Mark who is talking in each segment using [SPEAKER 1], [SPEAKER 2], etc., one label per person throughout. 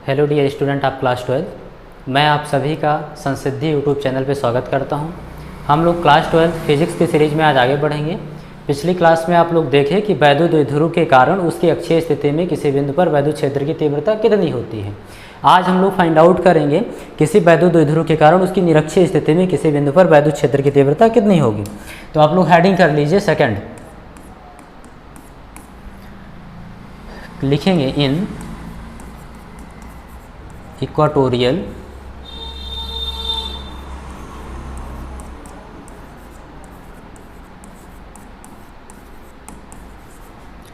[SPEAKER 1] Hello dear student of class 12। मैं आप सभी का संसिद्धि यूट्यूब चैनल पे स्वागत करता हूं। हम लोग क्लास 12 फिजिक्स की सीरीज में आज आगे बढ़ेंगे। पिछली क्लास में आप लोग देखें कि वैद्युत द्विध्रुव के कारण उसकी अक्षीय स्थिति में किसी बिंदु पर वैद्युत क्षेत्र की तीव्रता कितनी होती है। आज हम लोग फाइंड आउट करेंगे किसी वैद्युत द्विध्रुव के कारण उसकी निरक्षीय स्थिति में किसी बिंदु पर वैद्युत क्षेत्र की तीव्रता कितनी होगी। तो आप लोग हेडिंग कर लीजिए सेकेंड, लिखेंगे इन इक्वाटोरियल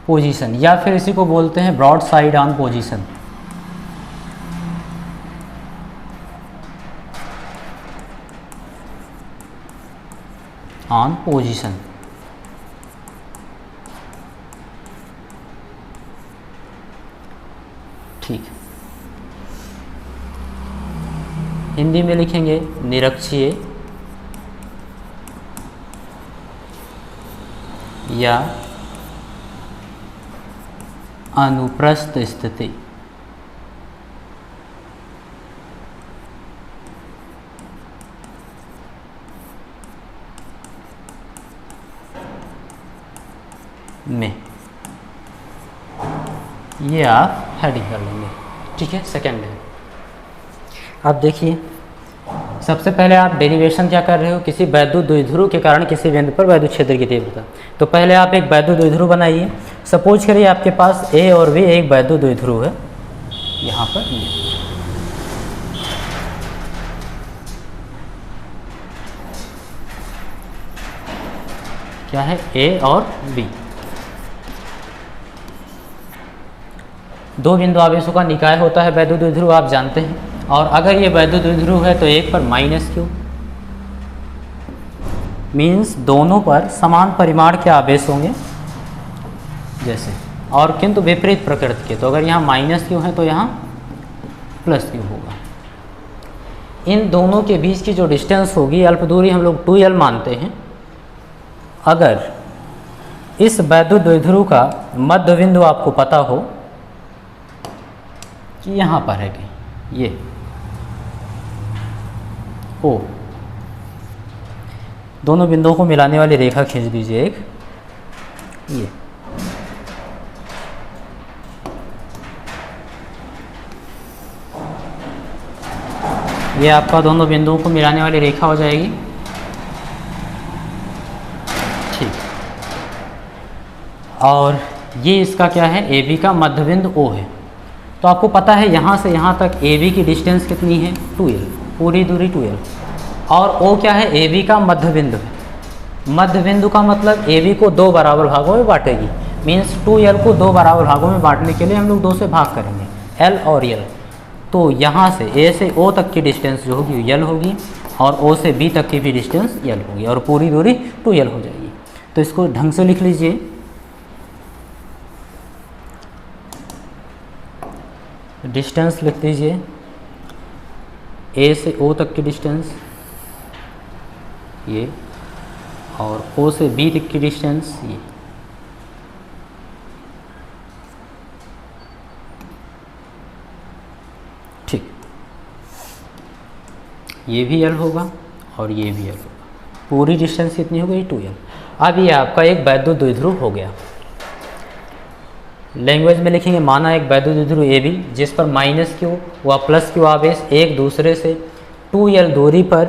[SPEAKER 1] पोजीशन, या फिर इसी को बोलते हैं broad side on position. On position ठीक। हिंदी में लिखेंगे निरक्षीय या अनुप्रस्थ स्थिति। में ये आप हेडिंग कर लेंगे, ठीक है। सेकेंड है, अब देखिए सबसे पहले आप डेरिवेशन क्या कर रहे हो, किसी वैद्युत द्विध्रुव के कारण किसी बिंदु पर वैद्युत क्षेत्र की तीव्रता। तो पहले आप एक वैद्युत द्विध्रुव बनाइए। सपोज करिए आपके पास ए और बी एक वैद्युत द्विध्रुव है। यहाँ पर क्या है, ए और बी, दो बिंदु आवेशों का निकाय होता है वैद्युत द्विध्रुव, आप जानते हैं। और अगर ये वैद्युत द्विध्रुव है तो एक पर माइनस क्यू, मीन्स दोनों पर समान परिमाण के आवेश होंगे जैसे, और किंतु विपरीत प्रकृति के। तो अगर यहाँ माइनस क्यू है तो यहाँ प्लस क्यू होगा। इन दोनों के बीच की जो डिस्टेंस होगी, अल्प दूरी हम लोग 2l मानते हैं। अगर इस वैद्युत द्विध्रुव का मध्य बिंदु आपको पता हो कि यहाँ पर है कि ये O, दोनों बिंदुओं को मिलाने वाली रेखा खींच दीजिए एक, ये आपका दोनों बिंदुओं को मिलाने वाली रेखा हो जाएगी, ठीक। और ये इसका क्या है, AB का मध्य बिंदु O है। तो आपको पता है यहाँ से यहाँ तक AB की डिस्टेंस कितनी है, 2l, पूरी दूरी 2l। और O क्या है, AB का मध्य बिंदु है। मध्य बिंदु का मतलब AB को दो बराबर भागों में बांटेगी, मीन्स 2l को दो बराबर भागों में बांटने के लिए हम लोग 2 से भाग करेंगे, L और L। तो यहाँ से A से O तक की डिस्टेंस जो होगी L होगी, और O से B तक की भी डिस्टेंस L होगी, और पूरी दूरी 2l हो जाएगी। तो इसको ढंग से लिख लीजिए, डिस्टेंस लिख दीजिए A से O तक की डिस्टेंस ये, और O से B तक की डिस्टेंस ये। ठीक, ये भी L होगा और ये भी L होगा। पूरी डिस्टेंस कितनी हो गई, 2l। अब ये आपका एक वैद्युत द्विध्रुव हो गया। लैंग्वेज में लिखेंगे, माना एक वैद्युत द्विध्रुव AB जिस पर माइनस क्यू व प्लस क्यू आवेश एक दूसरे से 2l दूरी पर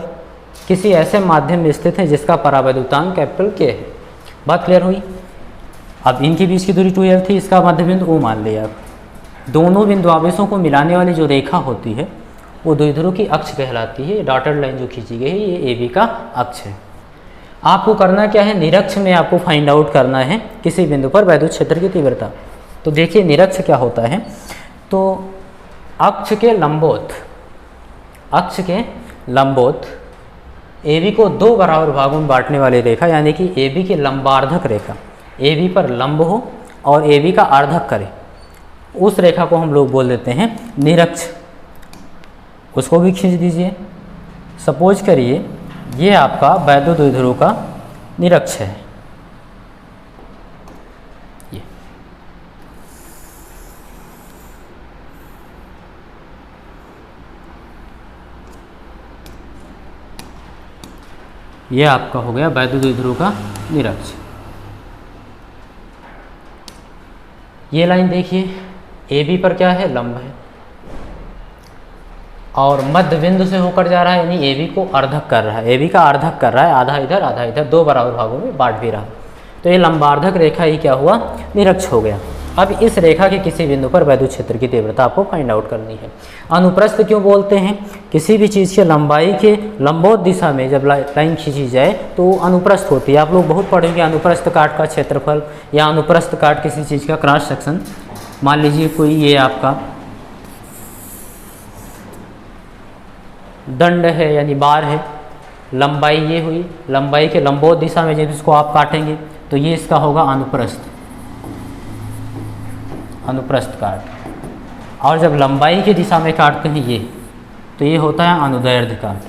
[SPEAKER 1] किसी ऐसे माध्यम में स्थित है जिसका परावैद्युतांक कैपिटल K है। बात क्लियर हुई। अब इनके बीच की दूरी 2l थी, इसका मध्य बिंदु O मान लिया। आप दोनों बिंदु आवेशों को मिलाने वाली जो रेखा होती है वो द्विध्रुव की अक्ष कहलाती है। डॉटेड लाइन जो खींची गई है ये AB का अक्ष है। आपको करना क्या है, निरक्ष में आपको फाइंड आउट करना है किसी बिंदु पर वैद्युत क्षेत्र की तीव्रता। तो देखिए निरक्ष क्या होता है, तो अक्ष के लंबवत AB को दो बराबर भागों में बांटने वाली रेखा, यानी कि AB की लंबार्धक रेखा, AB पर लंब हो और AB का अर्धक करे, उस रेखा को हम लोग बोल देते हैं निरक्ष। उसको भी खींच दीजिए। सपोज करिए ये आपका वैद्युत द्विध्रुव का निरक्ष है, ये आपका हो गया वैद्युत द्विध्रुव का निरक्ष। ये लाइन देखिए, ए बी पर क्या है, लंब है और मध्य बिंदु से होकर जा रहा है, यानी ए बी को अर्धक कर रहा है, ए बी का अर्धक कर रहा है, आधा इधर आधा इधर, दो बराबर भागों में बांट भी रहा। तो ये लंबार्धक रेखा ही क्या हुआ, निरक्ष हो गया। अब इस रेखा के किसी बिंदु पर वैद्युत क्षेत्र की तीव्रता आपको फाइंड आउट करनी है। अनुप्रस्थ क्यों बोलते हैं, किसी भी चीज़ के लंबाई के लंबोत दिशा में जब लाइन खींची जाए तो अनुप्रस्थ होती है। आप लोग बहुत पढ़ेंगे अनुप्रस्थ काट का क्षेत्रफल या अनुप्रस्थ काट किसी चीज़ का क्रॉस सेक्शन। मान लीजिए कोई ये आपका दंड है यानी बार है, लंबाई ये हुई, लंबाई के लंबोत दिशा में जब इसको आप काटेंगे तो ये इसका होगा अनुप्रस्थ, अनुप्रस्थ काट। और जब लंबाई की दिशा में काटते हैं ये, तो ये होता है अनुदैर्ध्य काट।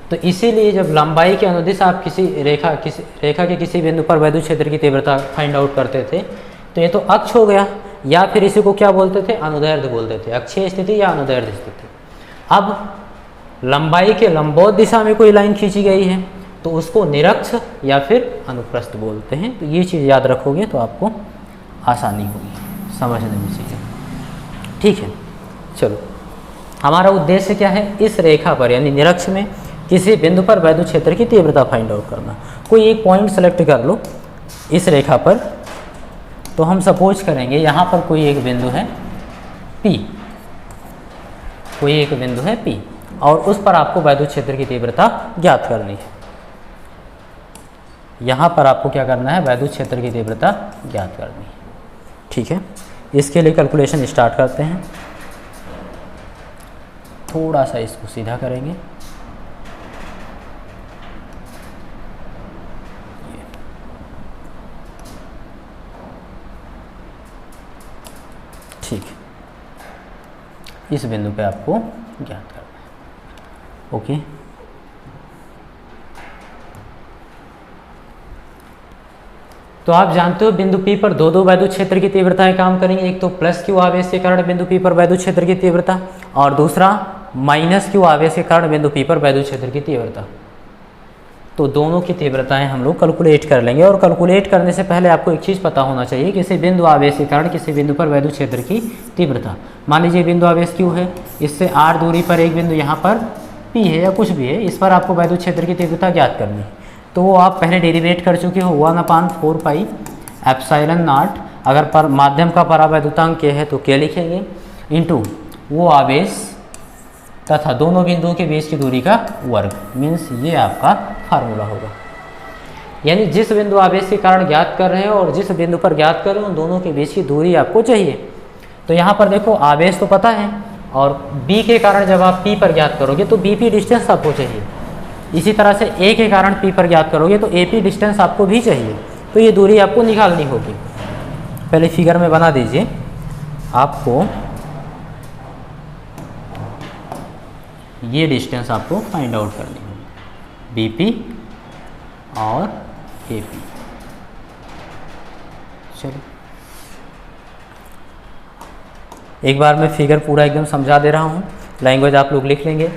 [SPEAKER 1] तो इसीलिए जब लंबाई के अनुदिश आप किसी रेखा के किसी बिंदु पर वैद्युत क्षेत्र की तीव्रता फाइंड आउट करते थे, तो ये तो अक्ष हो गया, या फिर इसी को क्या बोलते थे, अनुदैर्ध्य बोलते थे, अक्षीय स्थिति या अनुदैर्ध्य स्थिति। अब लंबाई के लंबोत दिशा में कोई लाइन खींची गई है तो उसको निरक्ष या फिर अनुप्रस्थ बोलते हैं। तो ये चीज़ याद रखोगे तो आपको आसानी होगी समझने में चीज़ें। ठीक है, चलो हमारा उद्देश्य क्या है, इस रेखा पर यानी निरक्ष में किसी बिंदु पर वैद्युत क्षेत्र की तीव्रता फाइंड आउट करना। कोई एक पॉइंट सेलेक्ट कर लो इस रेखा पर, तो हम सपोज करेंगे यहाँ पर कोई एक बिंदु है P, कोई एक बिंदु है P और उस पर आपको वैद्युत क्षेत्र की तीव्रता ज्ञात करनी है। यहाँ पर आपको क्या करना है, वैद्युत क्षेत्र की तीव्रता ज्ञात करनी है। ठीक है, इसके लिए कैलकुलेशन स्टार्ट करते हैं। थोड़ा सा इसको सीधा करेंगे, ठीक है, इस बिंदु पे आपको ज्ञात करना है। ओके, तो आप जानते हो बिंदु P पर दो वैद्युत क्षेत्र की तीव्रताएं काम करेंगी। एक तो प्लस क्यू आवेश के कारण बिंदु P पर वैद्युत क्षेत्र की तीव्रता और दूसरा माइनस क्यू आवेश के कारण बिंदु P पर वैद्युत क्षेत्र की तीव्रता। तो दोनों की तीव्रताएं हम लोग कैलकुलेट कर लेंगे। और कैलकुलेट करने से पहले आपको एक चीज़ पता होना चाहिए, किसी बिंदु आवेश के कारण किसी बिंदु पर वैद्युत क्षेत्र की तीव्रता। मान लीजिए बिंदु आवेश Q है, इससे r दूरी पर एक बिंदु यहाँ पर P है या कुछ भी है, इस पर आपको वैद्युत क्षेत्र की तीव्रता ज्ञात करनी है। तो वो आप पहले डेरिवेट कर चुके हो, 1/4 पाई एप्सिलॉन नॉट, अगर पर माध्यम का परावैद्युतांक K है तो K लिखेंगे, इंटू वो आवेश तथा दोनों बिंदुओं के बीच की दूरी का वर्ग, मीन्स ये आपका फार्मूला होगा। यानी जिस बिंदु आवेश के कारण ज्ञात कर रहे हैं और जिस बिंदु पर ज्ञात कर रहे हो, उन दोनों के बीच की दूरी आपको चाहिए। तो यहाँ पर देखो आवेश तो पता है, और B के कारण जब आप P पर ज्ञात करोगे तो BP डिस्टेंस आपको चाहिए। इसी तरह से A के कारण P पर ज्ञात करोगे तो AP डिस्टेंस आपको भी चाहिए। तो ये दूरी आपको निकालनी होगी। पहले फिगर में बना दीजिए, आपको ये डिस्टेंस आपको फाइंड आउट करनी होगी, BP और AP। चलो एक बार मैं फिगर पूरा एकदम समझा दे रहा हूँ। लैंग्वेज आप लोग लिख लेंगे,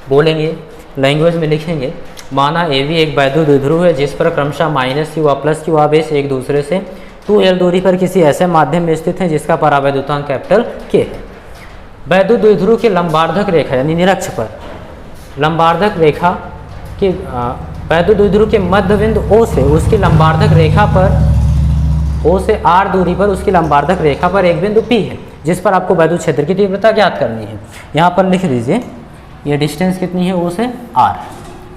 [SPEAKER 1] बोलेंगे, लैंग्वेज में लिखेंगे। माना AB एक वैद्युत द्विध्रुव है जिस पर क्रमशः -Q व +Q आवेश एक दूसरे से 2L दूरी पर किसी ऐसे माध्यम में स्थित है जिसका परावैद्युतांक कैपिटल K है। वैद्युत द्विध्रुव के लंबार्धक रेखा यानी निरक्ष पर लंबार्धक रेखा के वैद्युत द्विध्रुव के मध्य बिंदु O से उसकी लंबार्धक रेखा पर O से R दूरी पर उसकी लंबार्धक रेखा पर एक बिंदु P है जिस पर आपको वैद्युत क्षेत्र की तीव्रता ज्ञात करनी है। यहाँ पर लिख दीजिए ये डिस्टेंस कितनी है, O से R।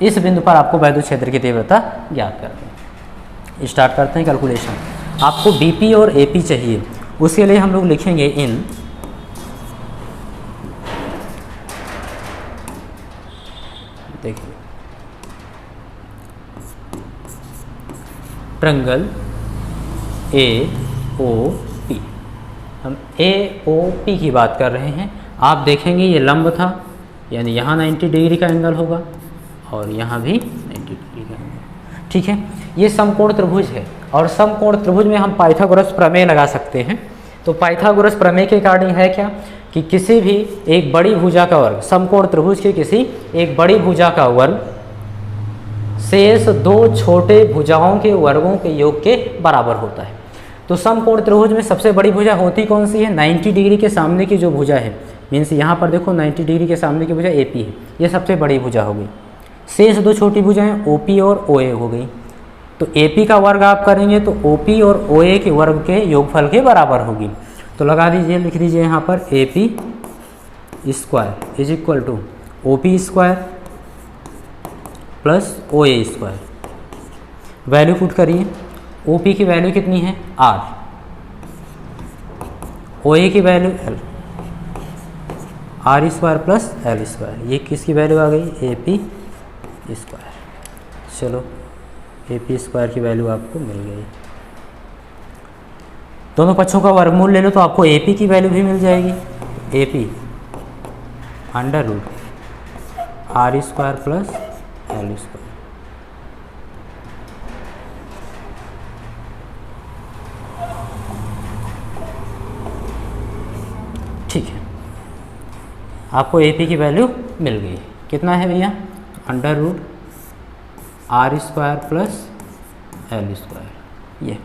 [SPEAKER 1] इस बिंदु पर आपको वैद्युत क्षेत्र की तीव्रता ज्ञात करनी है। स्टार्ट करते हैं कैलकुलेशन। आपको BP और AP चाहिए, उसके लिए हम लोग लिखेंगे इन देखिए ट्रायंगल AOP। हम AOP की बात कर रहे हैं। आप देखेंगे ये लंब था, यानी यहाँ 90 डिग्री का एंगल होगा और यहाँ भी 90 डिग्री का एंगल। ठीक है, ये समकोण त्रिभुज है और समकोण त्रिभुज में हम पाइथागोरस प्रमेय लगा सकते हैं। तो पाइथागोरस प्रमेय के अकॉर्डिंग है क्या कि किसी भी एक बड़ी भुजा का वर्ग, समकोण त्रिभुज की किसी एक बड़ी भुजा का वर्ग शेष दो छोटे भुजाओं के वर्गों के योग के बराबर होता है। तो समकोण त्रिभुज में सबसे बड़ी भुजा होती कौन सी है? 90 डिग्री के सामने की जो भुजा है, मीन्स यहाँ पर देखो 90 डिग्री के सामने की भुजा AP है, ये सबसे बड़ी भुजा हो गई। शेष दो छोटी भुजाएं OP और OA हो गई। तो AP का वर्ग आप करेंगे तो OP और OA के वर्ग के योगफल के बराबर होगी। तो लगा दीजिए, लिख दीजिए यहाँ पर AP square is equal to OP square plus OA square. Value put करिए, OP की वैल्यू कितनी है? R, OA की value L, R square plus L square. ये किसकी वैल्यू आ गई? AP square. चलो AP स्क्वायर की वैल्यू आपको मिल गई। दोनों पक्षों का वर्गमूल ले लो तो आपको AP की वैल्यू भी मिल जाएगी। AP under root R square plus L square. ठीक है, आपको AP की वैल्यू मिल गई। कितना है भैया? Under root R square plus L square. ये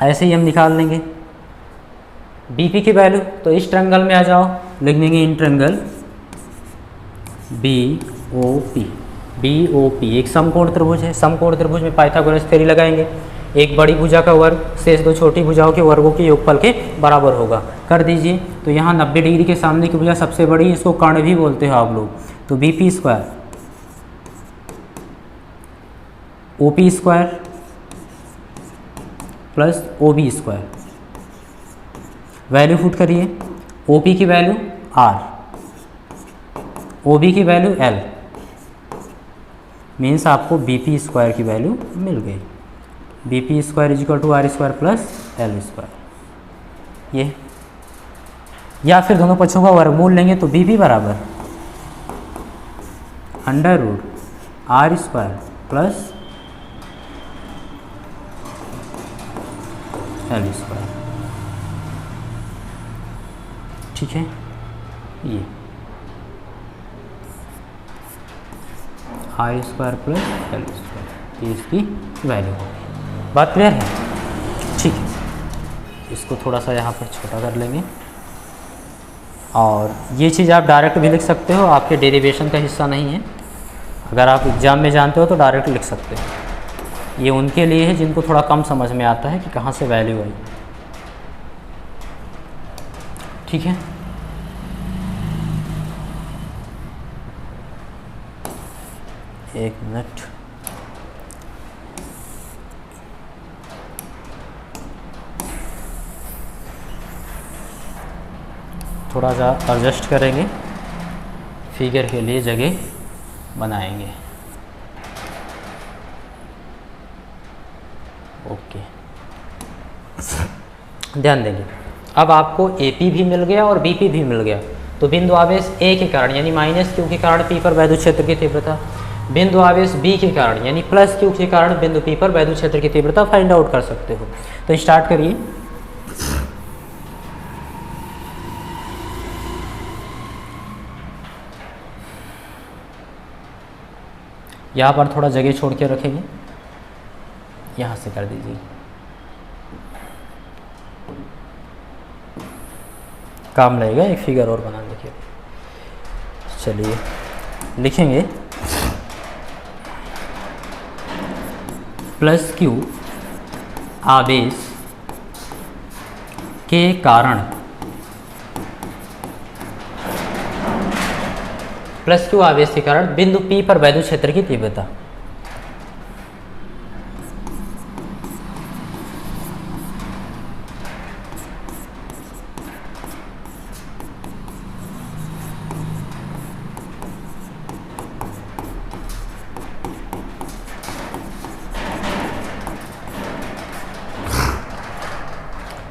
[SPEAKER 1] ऐसे ही हम निकाल लेंगे BP की वैल्यू। तो इस ट्रायंगल में आ जाओ, लिख देंगे इन ट्रायंगल BOP एक समकोण त्रिभुज है। समकोण त्रिभुज में पाइथागोरस थ्योरी लगाएंगे। एक बड़ी भुजा का वर्ग शेष दो छोटी भुजाओं के वर्गों के योगफल के बराबर होगा। कर दीजिए। तो यहाँ 90 डिग्री के सामने की भुजा सबसे बड़ी है, इसको कर्ण भी बोलते हो आप लोग। तो BP square OP square plus OB square. Value put करिए, OP की वैल्यू R, OB की वैल्यू L, मीन्स आपको BP स्क्वायर की वैल्यू मिल गई। BP square is equal to R square plus L square. ये या फिर दोनों पक्षों का वर्गमूल लेंगे तो BP बराबर under root R square plus L square. ठीक है, ये R square plus L square, ये इसकी वैल्यू होगी। बात क्लियर है? ठीक है, इसको थोड़ा सा यहाँ पर छोटा कर लेंगे। और ये चीज़ आप डायरेक्ट भी लिख सकते हो, आपके डेरिवेशन का हिस्सा नहीं है। अगर आप एग्ज़ाम में जानते हो तो डायरेक्ट लिख सकते हो। ये उनके लिए है जिनको थोड़ा कम समझ में आता है कि कहाँ से वैल्यू आई। ठीक है, एक मिनट। थोड़ा सा एडजस्ट करेंगे, फिगर के लिए जगह बनाएंगे। ओके, ध्यान देंगे। अब आपको AP भी मिल गया और BP भी मिल गया। तो बिंदु आवेश A के कारण यानी -Q के कारण P पर वैद्युत क्षेत्र की तीव्रता, बिंदु आवेश B के कारण यानी +Q के कारण बिंदु P पर वैद्युत क्षेत्र की तीव्रता फाइंड आउट कर सकते हो। तो स्टार्ट करिए। यहाँ पर थोड़ा जगह छोड़ के रखेंगे, यहाँ से कर दीजिए। काम लगेगा, एक फिगर और बना देखिए। चलिए लिखेंगे +Q आवेश के कारण +Q आवेश के कारण बिंदु P पर वैद्युत क्षेत्र की तीव्रता।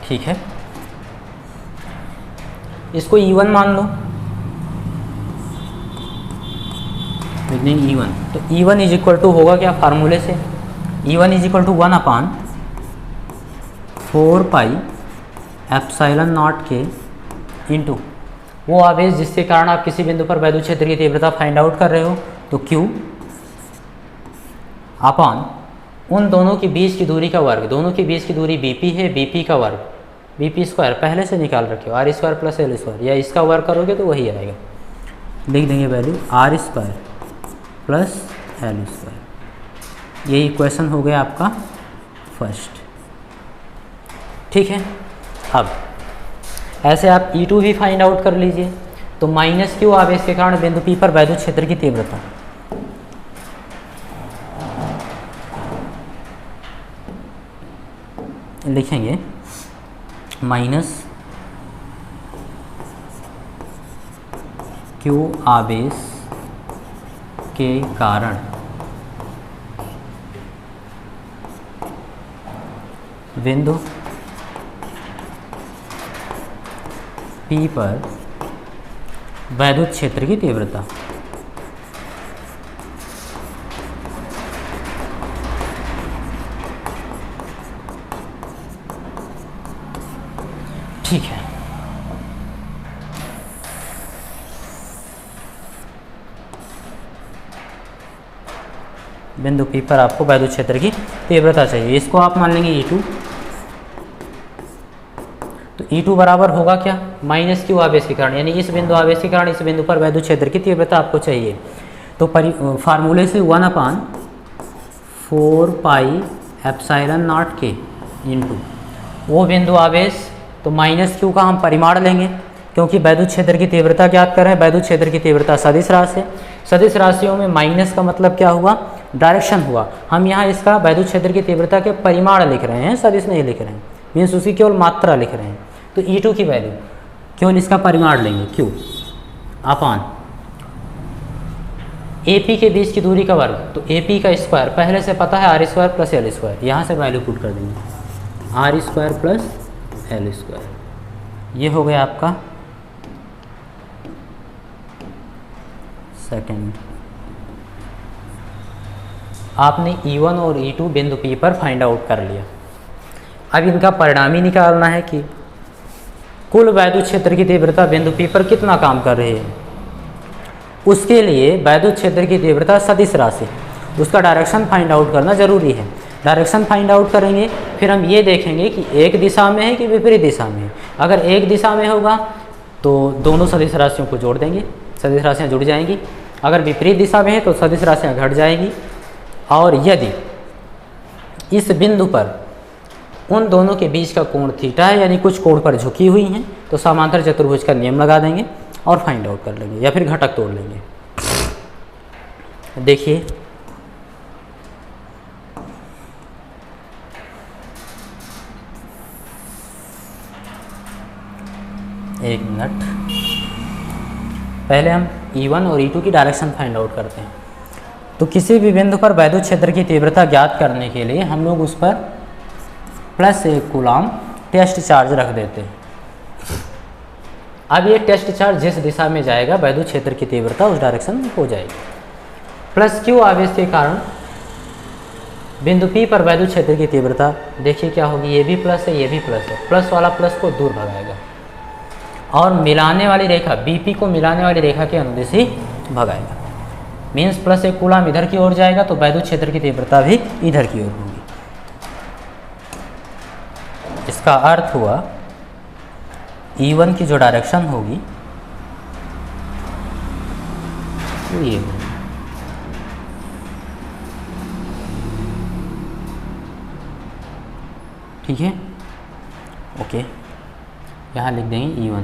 [SPEAKER 1] ठीक है, इसको E1 मान लो। E1, तो E1 इज इक्वल टू होगा क्या फार्मूले से? E1 is equal to 1/4 pi epsilon not के इंटू वो आवेश जिसके कारण आप किसी बिंदु पर वैद्युत क्षेत्र की तीव्रता फाइंड आउट कर रहे हो, तो Q अपॉन उन दोनों के बीच की दूरी का वर्ग, दोनों के बीच की दूरी BP है, BP का वर्ग, BP स्क्वायर पहले से निकाल रखे हो, R square plus L square, या इसका वर्ग करोगे तो वही आएगा, लिख देंगे value R square plus L square. ये इक्वेशन हो गया आपका फर्स्ट। ठीक है, अब ऐसे आप E2 भी फाइंड आउट कर लीजिए। तो माइनस Q आवेश के कारण बिंदु P पर वैद्युत क्षेत्र की तीव्रता, लिखेंगे माइनस Q आवेश के कारण बिंदु P पर वैद्युत क्षेत्र की तीव्रता। ठीक है, बिंदु P पर आपको वैद्युत क्षेत्र की तीव्रता चाहिए, इसको आप मान लेंगे E2। तो E2 बराबर होगा क्या, माइनस Q आवेश के कारण, यानी इस बिंदु आवेश के कारण इस बिंदु पर वैद्युत क्षेत्र की तीव्रता आपको चाहिए। तो फार्मूले से 1/4 पाई एप्सिलॉन नॉट के इंटू वो बिंदु आवेश, तो माइनस Q का हम परिमाण लेंगे क्योंकि वैद्युत क्षेत्र की तीव्रता ज्ञात कर रहे हैं। वैद्युत क्षेत्र की तीव्रता सदिश राशि है, सदिश राशियों में माइनस का मतलब क्या हुआ, डायरेक्शन हुआ। हम यहाँ इसका वैद्युत क्षेत्र की तीव्रता के परिमाण लिख रहे हैं, सदिश नहीं लिख रहे हैं, मीन्स उसकी केवल मात्रा लिख रहे हैं। तो E2 की वैल्यू केवल इसका परिमाण लेंगे Q अपॉन AP के बीच की दूरी का वर्ग, तो AP का स्क्वायर पहले से पता है R square plus L square, यहाँ से वैल्यू पुट कर देंगे R square plus L square. ये हो गया आपका सेकेंड। आपने E1 और E2 बिंदु P पर फाइंड आउट कर लिया। अब इनका परिणाम ही निकालना है कि कुल वैद्युत क्षेत्र की तीव्रता बिंदु P पर कितना काम कर रही है। उसके लिए वैद्युत क्षेत्र की तीव्रता सदिश राशि, उसका डायरेक्शन फाइंड आउट करना जरूरी है। डायरेक्शन फाइंड आउट करेंगे, फिर हम ये देखेंगे कि एक दिशा में है कि विपरीत दिशा में है। अगर एक दिशा में होगा तो दोनों सदिश राशियों को जोड़ देंगे, सदिश राशियाँ जुड़ जाएंगी। अगर विपरीत दिशा में है तो सदिश राशियाँ घट जाएंगी। और यदि इस बिंदु पर उन दोनों के बीच का कोण थीटा है, यानी कुछ कोण पर झुकी हुई हैं, तो समांतर चतुर्भुज का नियम लगा देंगे और फाइंड आउट कर लेंगे, या फिर घटक तोड़ लेंगे। देखिए एक मिनट, पहले हम E1 और E2 की डायरेक्शन फाइंड आउट करते हैं। तो किसी भी बिंदु पर वैद्युत क्षेत्र की तीव्रता ज्ञात करने के लिए हम लोग उस पर प्लस 1 कूलम टेस्ट चार्ज रख देते हैं। अब ये टेस्ट चार्ज जिस दिशा में जाएगा वैद्युत क्षेत्र की तीव्रता उस डायरेक्शन में हो जाएगी। प्लस Q आवेश के कारण बिंदु P पर वैद्युत क्षेत्र की तीव्रता देखिए क्या होगी, ये भी प्लस है, ये भी प्लस है, प्लस वाला प्लस को दूर भगाएगा और मिलाने वाली रेखा BP को मिलाने वाली रेखा के अनुदिश ही भगाएगा। मीन्स प्लस 1 कूलम इधर की ओर जाएगा तो वैद्युत क्षेत्र की तीव्रता भी इधर की ओर होगी। इसका अर्थ हुआ E1 की जो डायरेक्शन होगी वो ये होगी। ठीक है, ओके, यहाँ लिख देंगे E1।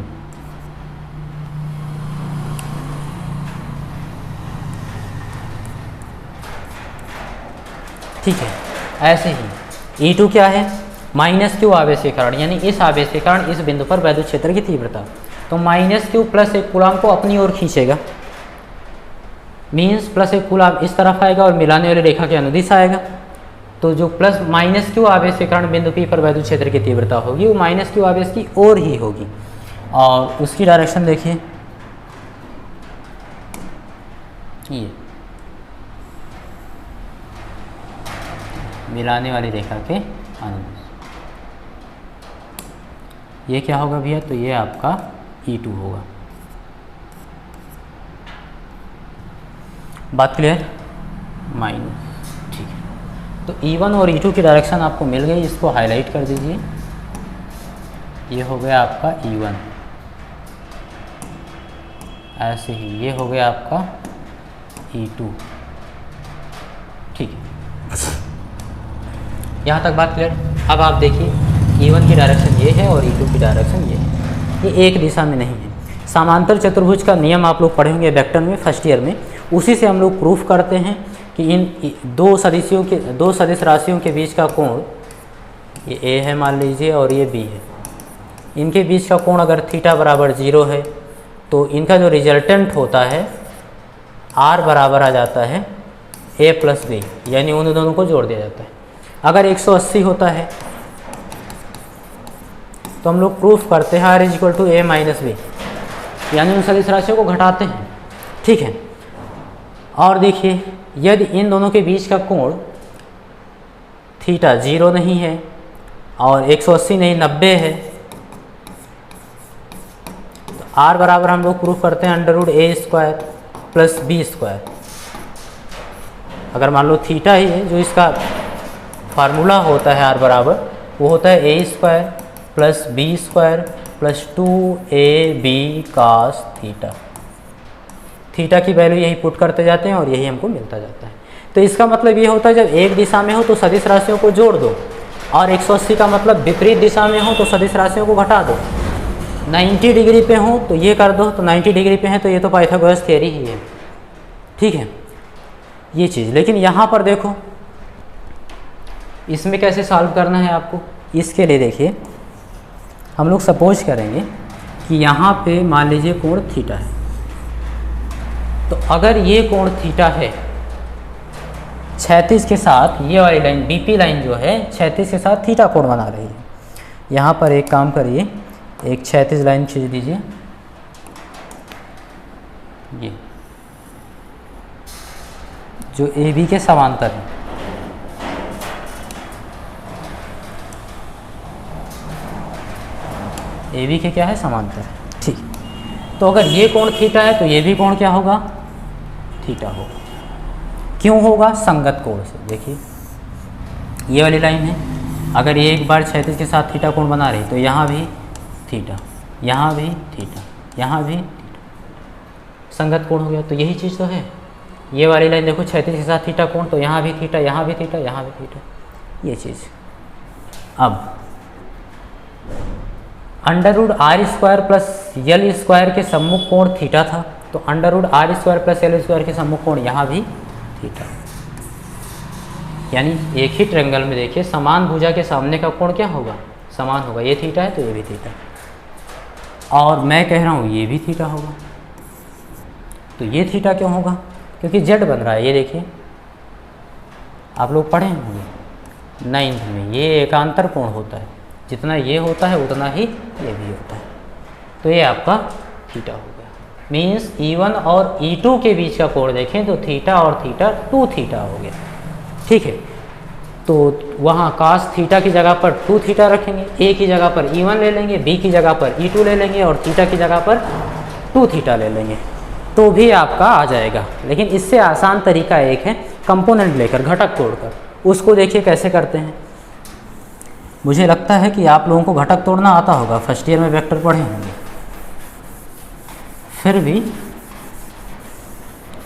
[SPEAKER 1] ठीक है, ऐसे ही E2 क्या है, माइनस Q आवेश के कारण, यानी इस आवेश के कारण इस बिंदु पर वैद्युत क्षेत्र की तीव्रता। तो माइनस Q प्लस 1 कूलम को अपनी ओर खींचेगा, मीन्स प्लस 1 कूलम इस तरफ आएगा और मिलाने वाली रेखा के अनुदिश आएगा। तो जो प्लस माइनस Q आवेश के कारण बिंदु P पर वैद्युत क्षेत्र की तीव्रता होगी वो माइनस Q आवेश की ओर ही होगी। और उसकी डायरेक्शन देखिए, ये मिलाने वाली रेखा के अनुदिश। ये क्या होगा भैया, तो ये आपका E2 होगा। बात क्लियर? माइनस, ठीक है। तो E1 और E2 की डायरेक्शन आपको मिल गई, इसको हाईलाइट कर दीजिए। ये हो गया आपका E1, ऐसे ही ये हो गया आपका E2, ठीक है। यहाँ तक बात क्लियर? अब आप देखिए E1 की डायरेक्शन ये है और E2 की डायरेक्शन ये है, ये एक दिशा में नहीं है। समांतर चतुर्भुज का नियम आप लोग पढ़े होंगे वेक्टर में फर्स्ट ईयर में, उसी से हम लोग प्रूफ करते हैं कि इन दो सदिश राशियों के बीच का कोण, ये A है मान लीजिए और ये B है, इनके बीच का कोण अगर थीटा बराबर 0 है तो इनका जो रिजल्टेंट होता है R बराबर आ जाता है A प्लस B, यानी उन दोनों को जोड़ दिया जाता है। अगर 180 होता है तो हम लोग प्रूफ करते हैं R equal to A minus B, यानी उन सदिश राशियों को घटाते हैं, ठीक है। और देखिए यदि इन दोनों के बीच का कोण थीटा 0 नहीं है और 180 नहीं 90 है, तो R बराबर हम लोग प्रूफ करते हैं under root A square plus B square. अगर मान लो थीटा ही है, जो इसका फार्मूला होता है R बराबर, वो होता है A square plus B square plus 2AB cos theta. Theta की वैल्यू यही पुट करते जाते हैं और यही हमको मिलता जाता है। तो इसका मतलब ये होता है जब एक दिशा में हो तो सदिश राशियों को जोड़ दो, और 180 का मतलब विपरीत दिशा में हो तो सदिश राशियों को घटा दो। 90 डिग्री पे हो तो ये कर दो, तो 90 डिग्री पे है तो ये तो पाइथागोरस थ्योरी ही है, ठीक है, ये चीज़। लेकिन यहाँ पर देखो इसमें कैसे सॉल्व करना है आपको, इसके लिए देखिए हम लोग सपोज करेंगे कि यहाँ पे मान लीजिए कोण थीटा है, तो अगर ये कोण थीटा है क्षैतिज के साथ, ये वाली लाइन BP लाइन जो है क्षैतिज के साथ थीटा कोण बना रही है। यहाँ पर एक काम करिए, एक क्षैतिज लाइन खींच दीजिए, ये जो AB के समांतर है, AB के क्या है समांतर है, ठीक। तो अगर ये कोण थीटा है तो ये भी कोण क्या होगा, थीटा होगा। क्यों होगा, संगत कोण से। देखिए ये वाली लाइन है, अगर ये एक बार क्षैतिज के साथ थीटा कोण बना रही तो यहाँ भी थीटा, यहाँ भी थीटा, यहाँ भी थीटा, संगत कोण हो गया। तो यही चीज़ तो है, ये वाली लाइन देखो क्षैतिज के साथ थीटा कोण, तो यहाँ भी थीटा, यहाँ भी थीटा, यहाँ भी थीटा, ये चीज़। अब under root R square plus L square के सम्मुख कोण थीटा था, तो under root R square plus L square के सम्मुख कोण यहाँ भी थीटा, यानी एक ही ट्रायंगल में देखिए समान भुजा के सामने का कोण क्या होगा, समान होगा। ये थीटा है तो ये भी थीटा, और मैं कह रहा हूँ ये भी थीटा होगा। तो ये थीटा क्यों होगा, क्योंकि जेड बन रहा है। ये देखिए आप लोग पढ़े होंगे 9th में, ये एकांतर कोण होता है, जितना ये होता है उतना ही ये भी होता है। तो ये आपका थीटा हो गया। मीन्स E1 और E2 के बीच का कोण देखें तो थीटा और थीटा 2 थीटा हो गया, ठीक है। तो वहाँ cos थीटा की जगह पर 2 थीटा रखेंगे, A की जगह पर E1 ले लेंगे, B की जगह पर E2 ले लेंगे और थीटा की जगह पर 2 थीटा ले लेंगे, तो भी आपका आ जाएगा। लेकिन इससे आसान तरीका एक है, कंपोनेंट लेकर, घटक तोड़कर। उसको देखिए कैसे करते हैं। मुझे लगता है कि आप लोगों को घटक तोड़ना आता होगा, फर्स्ट ईयर में वेक्टर पढ़े होंगे, फिर भी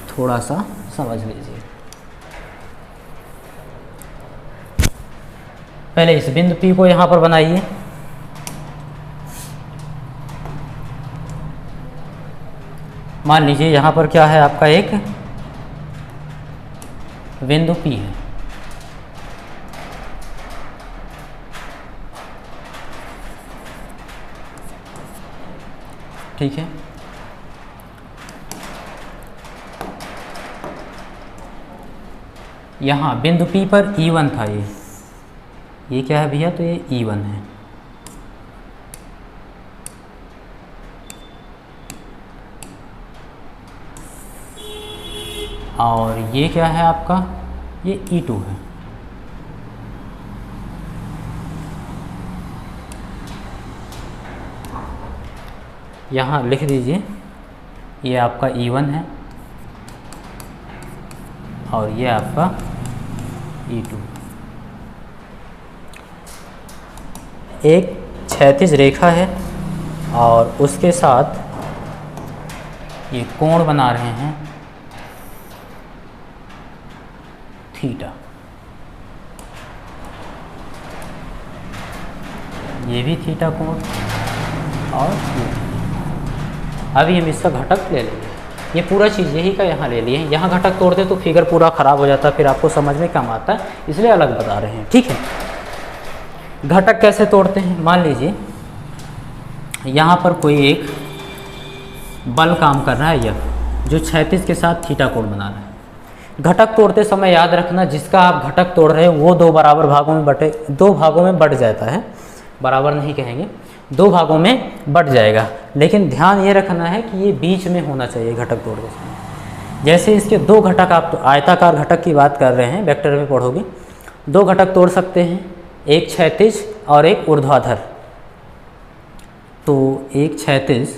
[SPEAKER 1] थोड़ा सा समझ लीजिए। पहले इस बिंदु P को यहाँ पर बनाइए, मान लीजिए यहाँ पर क्या है आपका एक बिंदु P है, ठीक है। यहाँ बिंदु P पर E1 था, ये क्या है भैया, तो ये E1 है। और ये क्या है आपका, ये E2 है। यहाँ लिख दीजिए, ये आपका E1 है और ये आपका E2। एक क्षैतिज रेखा है और उसके साथ ये कोण बना रहे हैं थीटा। ये भी थीटा कोण और ये। अभी हम इसका घटक ले लेंगे। ये पूरा चीज़ यही का यहाँ ले लिए हैं। यहाँ घटक तोड़ते तो फिगर पूरा ख़राब हो जाता, फिर आपको समझ में कम आता है, इसलिए अलग बता रहे हैं। ठीक है, घटक कैसे तोड़ते हैं? मान लीजिए यहाँ पर कोई एक बल काम कर रहा है यह, जो क्षैतिज के साथ थीटा कोण बना रहा है। घटक तोड़ते समय याद रखना, जिसका आप घटक तोड़ रहे हो वो दो भागों में बट जाता है, बराबर नहीं कहेंगे, दो भागों में बट जाएगा। लेकिन ध्यान ये रखना है कि ये बीच में होना चाहिए घटक तोड़ते समय। जैसे इसके दो घटक, आप तो आयताकार घटक की बात कर रहे हैं, वेक्टर में पढ़ोगे, दो घटक तोड़ सकते हैं, एक क्षैतिज और एक ऊर्ध्वाधर। तो एक क्षैतिज,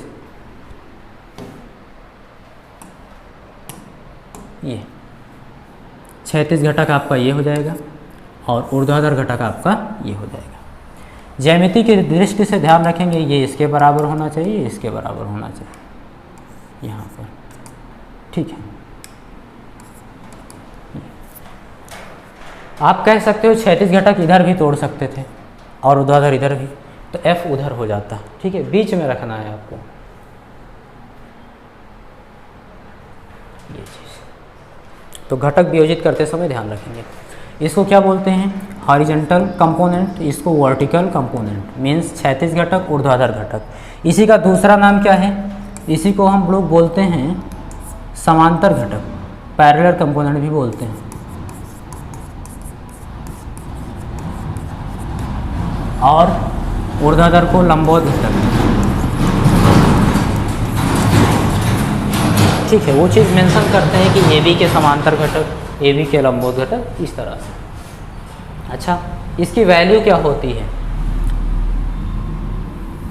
[SPEAKER 1] ये क्षैतिज घटक आपका ये हो जाएगा और ऊर्ध्वाधर घटक आपका ये हो जाएगा। ज्यामिति की दृष्टि से ध्यान रखेंगे, ये इसके बराबर होना चाहिए, इसके बराबर होना चाहिए यहाँ पर। ठीक है, आप कह सकते हो क्षैतिज घटक इधर भी तोड़ सकते थे और ऊर्ध्वाधर इधर भी, तो F उधर हो जाता। ठीक है, बीच में रखना है आपको ये चीज़। तो घटक वियोजित करते समय ध्यान रखेंगे। इसको क्या बोलते हैं? हॉरिजॉन्टल कंपोनेंट, इसको वर्टिकल कंपोनेंट, मीन्स क्षैतिज घटक, ऊर्ध्वाधर घटक। इसी का दूसरा नाम क्या है? इसी को हम लोग बोलते हैं समांतर घटक, पैरेलल कंपोनेंट भी बोलते हैं। और ऊर्ध्वाधर को लंबवत घटक। ठीक है, वो चीज़ मेंशन करते हैं कि AB के समांतर घटक, AB के लंबवत घटक, इस तरह से। अच्छा, इसकी वैल्यू क्या होती है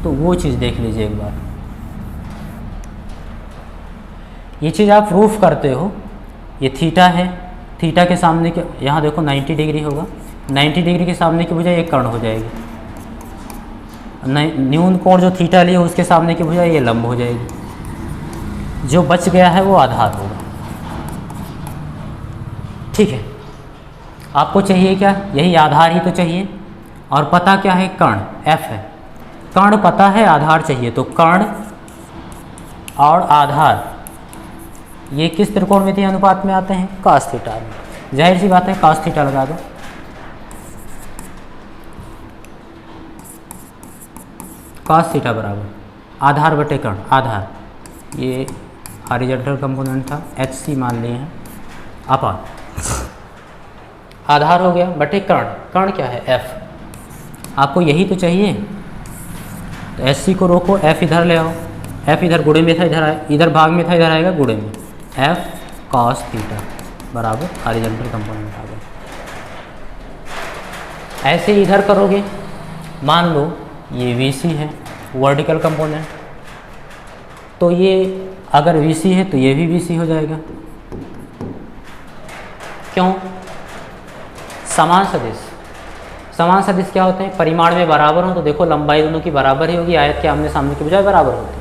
[SPEAKER 1] तो वो चीज़ देख लीजिए एक बार। ये चीज़ आप प्रूफ करते हो, ये थीटा है, थीटा के सामने के यहाँ देखो 90 डिग्री होगा, 90 डिग्री के सामने की भुजा एक कर्ण हो जाएगी। न्यून कोण जो थीटा लिए उसके सामने की भुजा ये लंब हो जाएगी। जो बच गया है वो आधार होगा। ठीक है, आपको चाहिए क्या? यही आधार ही तो चाहिए। और पता क्या है? कर्ण F है। कर्ण पता है, आधार चाहिए, तो कर्ण और आधार ये किस त्रिकोणमितीय अनुपात में आते हैं? cos थीटा में। जाहिर सी बात है, cos थीटा लगा दो। cos थीटा बराबर आधार बटे कर्ण। आधार ये हॉरिजॉन्टल कंपोनेंट था, HC मान लिए हैं, अपान आधार हो गया बटे कर्ण। कर्ण क्या है? F। आपको यही तो चाहिए, तो HC को रोको, F इधर ले आओ, F इधर गुणे में था, इधर आए, इधर भाग में था, इधर आएगा गुणे में। F cos थीटा बराबर हॉरिजॉन्टल कंपोनेंट आ गया। ऐसे ही इधर करोगे, मान लो ये VC है, वर्टिकल कंपोनेंट, तो ये अगर VC है तो ये भी VC हो जाएगा। क्यों? समान सदिश। समान सदिश क्या होते हैं? परिमाण में बराबर हो तो देखो लंबाई दोनों की बराबर ही होगी, आयत के आमने सामने की बजाय बराबर होती है।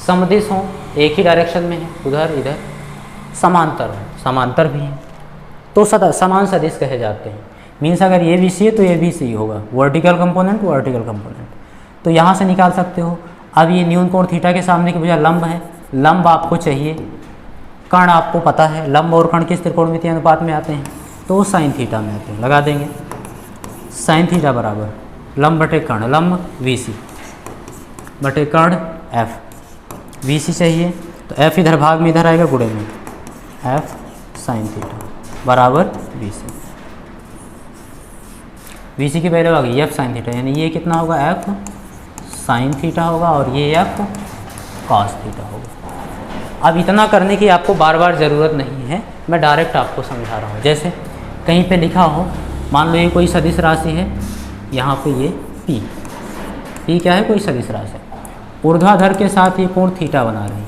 [SPEAKER 1] समदिश हो, एक ही डायरेक्शन में है, उधर इधर, समांतर हो, समांतर भी है, तो समान सदिश कहे जाते हैं। मीन्स अगर ये VC है तो ये VC होगा, वर्टिकल कंपोनेंट, वर्टिकल कंपोनेंट। तो यहाँ से निकाल सकते हो। अब ये न्यून कोण थीटा के सामने की बजाय लंब है, लंब आपको चाहिए, कर्ण आपको पता है, लंब और कर्ण किस त्रिकोणमितीय अनुपात में आते हैं? तो साइन थीटा में आते हैं। लगा देंगे साइन थीटा बराबर लंब बटे कर्ण, लंब VC बटे कर्ण F। VC चाहिए तो F इधर भाग में इधर आएगा गुणे में, F साइन थीटा बराबर VC। VC की वैल्यू आ गई F साइन थीटा, यानी ये कितना होगा? F साइन थीटा होगा और ये F cos थीटा होगा। अब इतना करने की आपको बार बार ज़रूरत नहीं है, मैं डायरेक्ट आपको समझा रहा हूँ। जैसे कहीं पे लिखा हो, मान लो ये कोई सदिश राशि है, यहाँ पे ये P क्या है? कोई सदिश राशि। ऊर्ध्वाधर के साथ ये कोण थीटा बना रही है,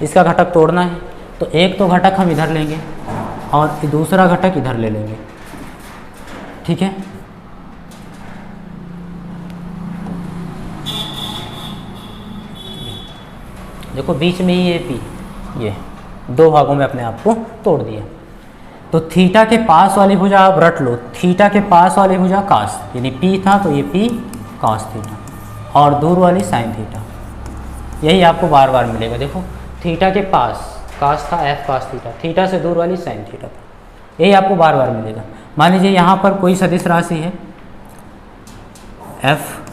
[SPEAKER 1] इसका घटक तोड़ना है। तो एक तो घटक हम इधर लेंगे और दूसरा घटक इधर ले लेंगे, ठीक है। देखो बीच में ही ये पी, ये दो भागों में अपने आप को तोड़ दिया। तो थीटा के पास वाली भुजा आप रट लो, थीटा के पास वाली भुजा कास, यानी पी था तो ये पी कास थीटा, और दूर वाली साइन थीटा। यही आपको बार बार मिलेगा। देखो थीटा के पास कास था, एफ कास थीटा, थीटा से दूर वाली साइन थीटा, यही आपको बार बार मिलेगा। मान लीजिए यहाँ पर कोई सदिश राशि है एफ,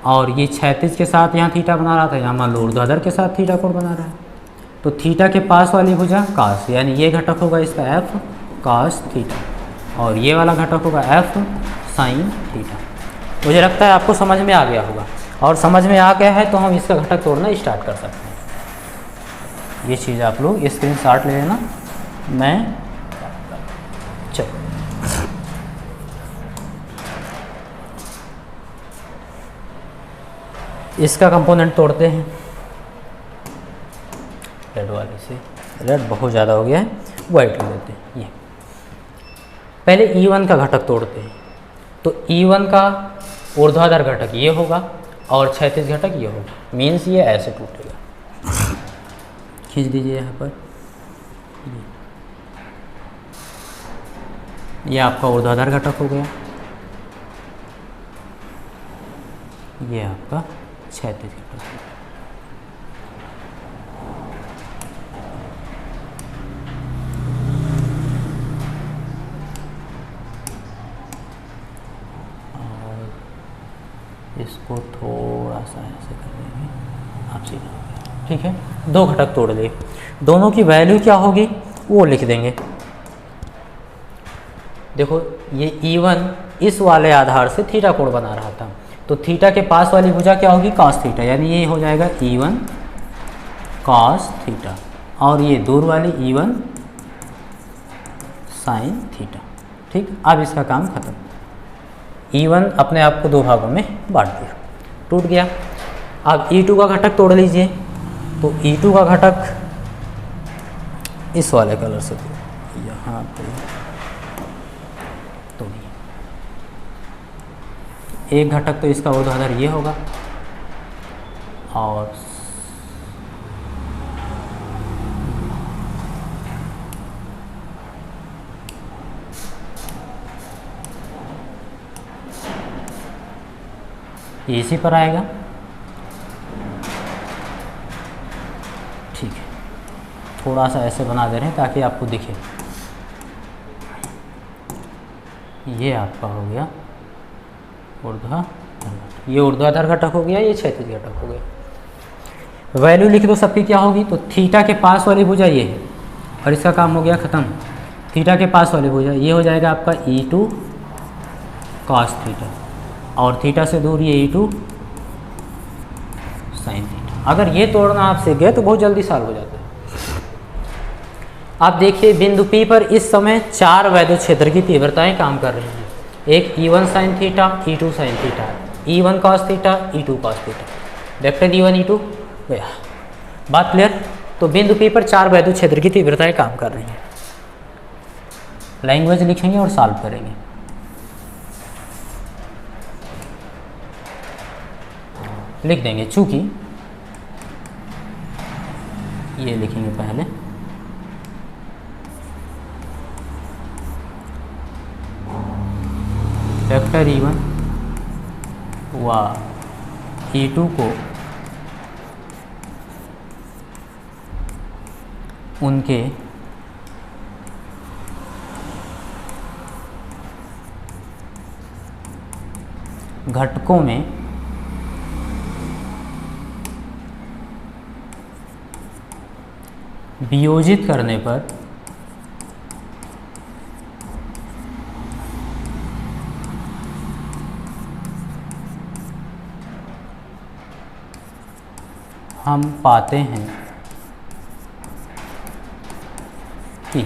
[SPEAKER 1] और ये क्षैतिज के साथ यहाँ थीटा बना रहा था, यहाँ मान लो ऊर्ध्वाधर के साथ थीटा कोण बना रहा है। तो थीटा के पास वाली भुजा कास, यानी ये घटक होगा इसका एफ कास थीटा, और ये वाला घटक होगा एफ साइन थीटा। मुझे लगता है आपको समझ में आ गया होगा, और समझ में आ गया है तो हम इसका घटक तोड़ना स्टार्ट कर सकते हैं। ये चीज़ आप लोग स्क्रीनशॉट ले लेना। मैं चलो इसका कंपोनेंट तोड़ते हैं रेड वाले से। रेड बहुत ज़्यादा हो गया है, वाइट ले लेते हैं। ये पहले E1 का घटक तोड़ते हैं। तो E1 का ऊर्ध्वाधर घटक ये होगा और क्षैतिज घटक ये होगा, मीन्स ये ऐसे टूटेगा। खींच दीजिए यहाँ पर, ये आपका ऊर्ध्वाधर घटक हो गया, ये आपका क्षैतिज घटक। इसको थोड़ा सा ऐसे कर देंगे, आप सीधा, ठीक है। दो घटक तोड़ लिए, दोनों की वैल्यू क्या होगी वो लिख देंगे। देखो ये E1 इस वाले आधार से थीटा कोण बना रहा था, तो थीटा के पास वाली भुजा क्या होगी कॉस थीटा, यानी ये हो जाएगा E1 कॉस थीटा, और ये दूर वाली E1 साइन थीटा, ठीक। अब इसका काम खत्म। E1 अपने आप को दो भागों में बांट दिया, टूट गया। अब E2 का घटक तोड़ लीजिए। तो E2 का घटक इस वाले कलर से यहाँ पे तोड़िए। एक घटक तो इसका ऊर्ध्वाधर ये होगा, और ये इसी पर आएगा, ठीक है। थोड़ा सा ऐसे बना दे रहे हैं ताकि आपको दिखे। ये आपका हो गया ऊर्ध्वाधर, ये ऊर्ध्वाधर घटक हो गया, ये क्षैतिज घटक हो गया। वैल्यू लिख दो सबकी क्या होगी। तो थीटा के पास वाली भुजा ये है, और इसका काम हो गया ख़त्म। थीटा के पास वाली भुजा ये हो जाएगा आपका E2 cos थीटा, और थीटा से दूर ये E2 साइन थीटा। अगर ये तोड़ना आप सीख गए तो बहुत जल्दी सॉल्व हो जाता है। आप देखिए बिंदु P पर इस समय चार वैद्युत क्षेत्र की तीव्रताएं काम कर रही हैं। एक E1 sine theta, E2 sine theta, E1 cos theta, E2 cos theta. Vector E1 E2 गया। बात क्लियर। तो बिंदु P पर चार वैद्युत क्षेत्र की तीव्रताएं काम कर रही हैं। लैंग्वेज लिखेंगे और सॉल्व करेंगे। लिख देंगे, चूंकि ये लिखेंगे पहले, वेक्टर E1 व E2 को उनके घटकों में वियोजित करने पर हम पाते हैं कि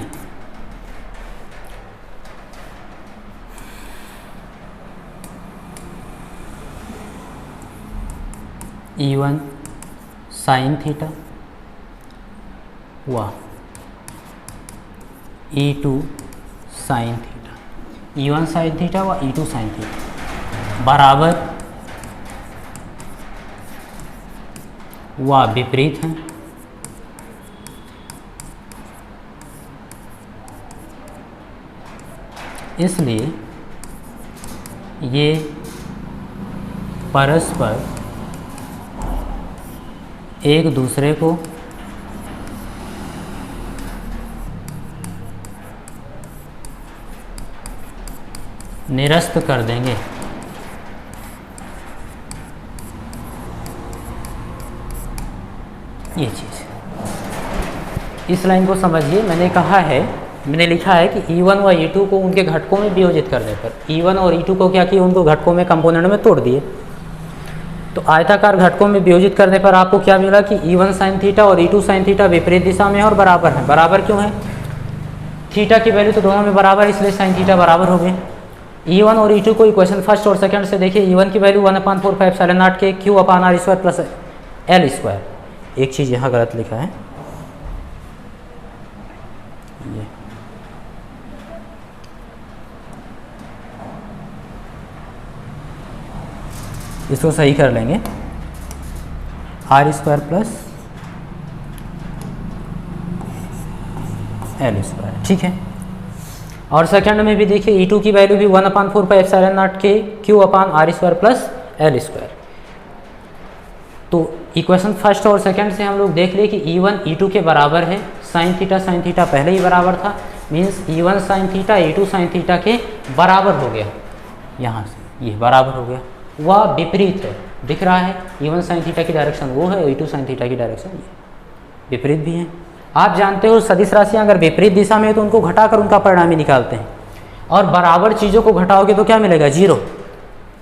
[SPEAKER 1] E1 साइन थीटा व E2 sine theta, E1 sine theta व E2 साइन थीटा बराबर व विपरीत हैं। इसलिए ये परस्पर एक दूसरे को निरस्त कर देंगे। ये चीज़, इस लाइन को समझिए। मैंने कहा है, मैंने लिखा है कि E1 व E2 को उनके घटकों में वियोजित करने पर, E1 और E2 को क्या किया, उनको घटकों में, कंपोनेंट में तोड़ दिए। तो आयताकार घटकों में वियोजित करने पर आपको क्या मिला कि E1 साइन थीटा और E2 साइन थीटा विपरीत दिशा में है और बराबर है। बराबर क्यों है? थीटा की वैल्यू तो दोनों में बराबर है, इसलिए साइन थीटा बराबर हो गए। E1 और E2 को इक्वेशन फर्स्ट और सेकंड से देखिए। E1 की वैल्यू 1/4 के Q अपान R square plus L square. एक चीज़ यहाँ गलत लिखा है, ये इसको सही कर लेंगे, R square plus L square, ठीक है। और सेकंड में भी देखिए E2 की वैल्यू भी 1/4 के Q अपान R square plus L square. तो इक्वेशन फर्स्ट और सेकंड से हम लोग देख लिए कि E1 E2 के बराबर है। साइन थीटा पहले ही बराबर था, means E1 sine theta E2 sine theta के बराबर हो गया। यहाँ से ये बराबर हो गया। वह विपरीत है, दिख रहा है। E1 साइन थीटा की डायरेक्शन वो है, E2 साइन थीटा की डायरेक्शन ये, विपरीत भी है। आप जानते हो सदिश राशियाँ अगर विपरीत दिशा में है तो उनको घटाकर उनका परिणामी निकालते हैं, और बराबर चीज़ों को घटाओगे तो क्या मिलेगा? 0।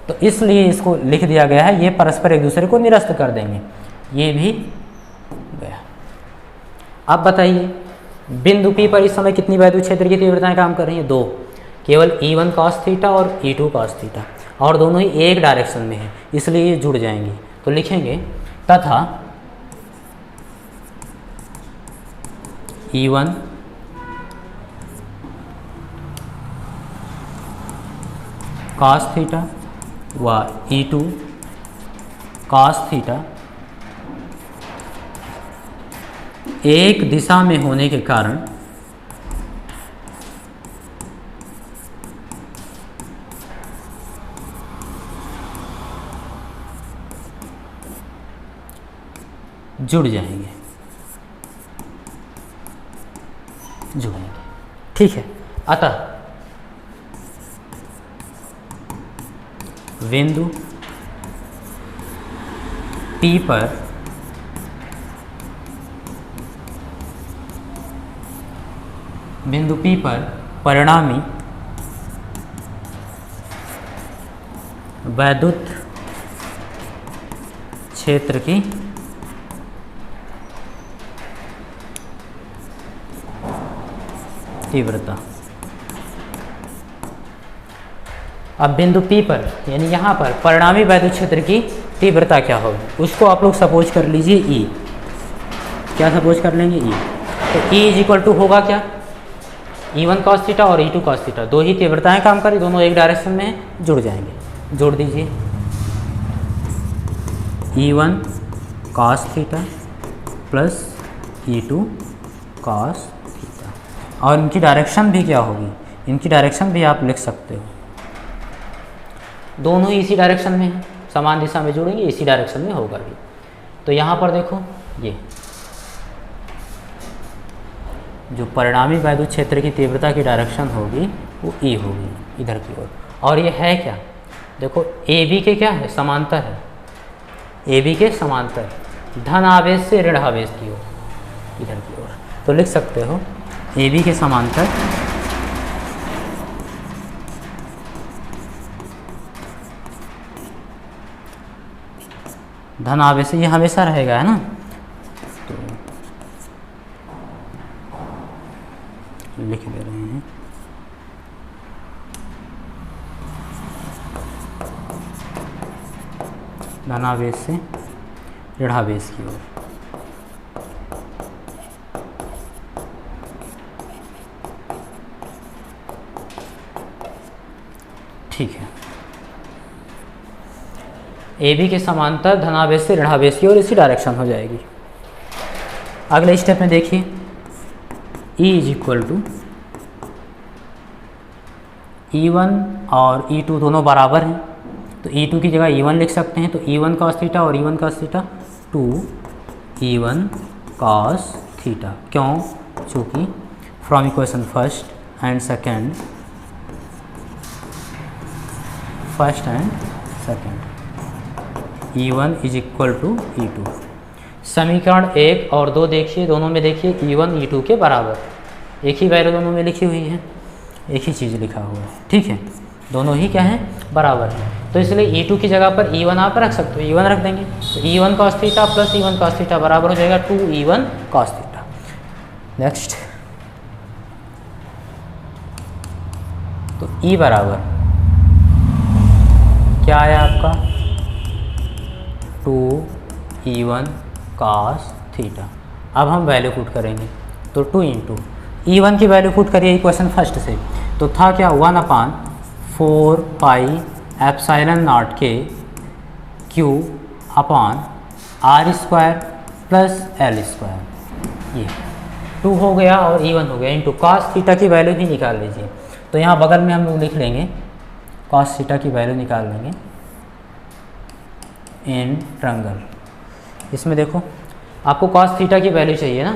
[SPEAKER 1] तो इसलिए इसको लिख दिया गया है, ये परस्पर एक दूसरे को निरस्त कर देंगे। ये भी गया। अब बताइए बिंदु P पर इस समय कितनी वैद्युत क्षेत्र की तीव्रताएं काम कर रही हैं? 2। केवल E1 cos थीटा और E2 cos थीटा, और दोनों ही एक डायरेक्शन में है, इसलिए ये जुड़ जाएंगे। तो लिखेंगे तथा E1 cos थीटा व E2 cos थीटा एक दिशा में होने के कारण जुड़ जाएंगे, जुड़ेंगे, ठीक है। अतः बिंदु P पर परिणामी वैद्युत क्षेत्र की तीव्रता। अब बिंदु P पर यानी यहाँ पर परिणामी वैद्युत क्षेत्र की तीव्रता क्या होगी, उसको आप लोग सपोज कर लीजिए E। क्या सपोज कर लेंगे? E। तो E इज इक्वल टू होगा क्या? E1 cos थीटा और E2 cos थीटा, दो ही तीव्रताएं काम करें, दोनों एक डायरेक्शन में जुड़ जाएंगे। जोड़ दीजिए E1 cos theta plus E2 cos theta, और इनकी डायरेक्शन भी क्या होगी? इनकी डायरेक्शन भी आप लिख सकते हो, दोनों ही इसी डायरेक्शन में है, समान दिशा में जुड़ेंगे, इसी डायरेक्शन में होगा भी। तो यहाँ पर देखो ये जो परिणामी वैद्युत क्षेत्र की तीव्रता की डायरेक्शन होगी वो E होगी इधर की ओर। और ये है क्या? देखो AB के क्या है? समांतर है। AB के समांतर, धन आवेश से ऋण आवेश की ओर, इधर की ओर। तो लिख सकते हो AB के समांतर धन आवेश, ये हमेशा रहेगा, है ना। तो लिख दे रहे हैं धनावेश से ऋणावेश की ओर। ठीक है, ए बी के समांतर धनावेश से ऋणावेश की ओर इसी डायरेक्शन हो जाएगी। अगले स्टेप में देखिए, E is equal to E1 और E2 दोनों बराबर हैं, तो E2 की जगह E1 लिख सकते हैं। तो E1 cos थीटा और E1 cos theta 2 E1 cos theta. क्यों? चूँकि from equation first and second E1 is equal to E2। समीकरण 1 और 2 देखिए, दोनों में देखिए E1 E2 के बराबर, एक ही वैल्यू दोनों में लिखी हुई है, एक ही चीज़ लिखा हुआ है। ठीक है, दोनों ही क्या है? बराबर है। तो इसलिए E2 की जगह पर E1 आप रख सकते हो, E1 रख देंगे तो E1 cos theta plus E1 cos theta बराबर हो जाएगा 2E1 cos थीटा। नेक्स्ट, तो E बराबर क्या आया आपका? 2E1 cos theta. अब हम वैल्यू पुट करेंगे, तो 2 इंटू E1 की वैल्यू पुट करिए इक्वेशन फर्स्ट से, तो था क्या? 1/4 पाई एप्सिलॉन नॉट के Q upon R square plus L square. ये 2 हो गया और E1 हो गया इंटू cos थीटा की वैल्यू भी निकाल लीजिए। तो यहाँ बगल में हम लोग लिख लेंगे cos थीटा की वैल्यू निकाल लेंगे इन ट्रायंगल। इसमें देखो आपको cos थीटा की वैल्यू चाहिए ना,